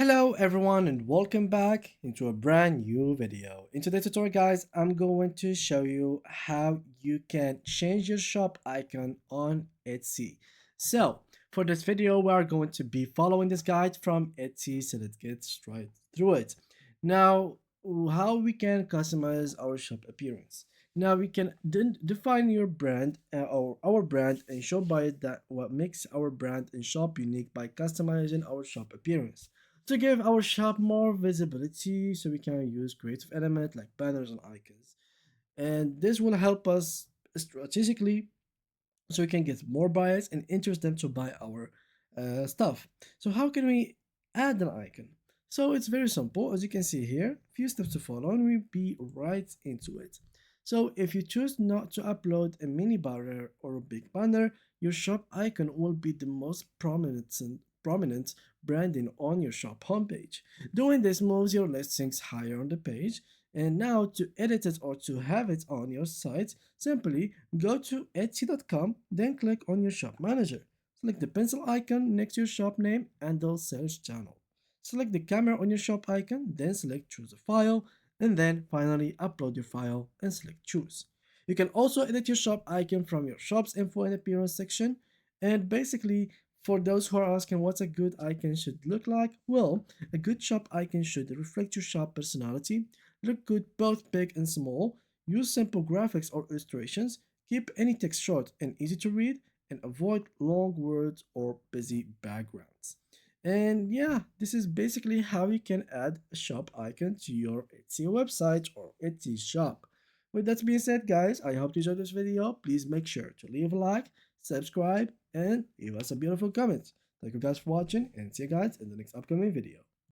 Hello everyone and welcome back into a brand new video. In today's tutorial guys, I'm going to show you how you can change your shop icon on Etsy. So for this video, we are going to be following this guide from Etsy, so let's get straight through it. Now, how we can customize our shop appearance. Now we can define your brand or our brand and show by it that what makes our brand and shop unique by customizing our shop appearance to give our shop more visibility so we can use creative elements like banners and icons. And this will help us strategically so we can get more buyers and interest them to buy our stuff. So how can we add an icon? So it's very simple. As you can see here, few steps to follow and we'll be right into it. So if you choose not to upload a mini banner or a big banner, your shop icon will be the most prominent branding on your shop homepage. Doing this moves your listings higher on the page. And now to edit it or to have it on your site, simply go to Etsy.com, then click on your shop manager. Select the pencil icon next to your shop name and the search channel. Select the camera on your shop icon, then select choose a file, and then finally upload your file and select choose. You can also edit your shop icon from your shop's info and appearance section. And basically, for those who are asking what a good icon should look like, well, a good shop icon should reflect your shop personality, look good both big and small, use simple graphics or illustrations, keep any text short and easy to read, and avoid long words or busy backgrounds. And yeah, this is basically how you can add a shop icon to your Etsy website or Etsy shop. With that being said, guys, I hope you enjoyed this video. Please make sure to leave a like, subscribe, and leave us a beautiful comment. Thank you guys for watching, and see you guys in the next upcoming video.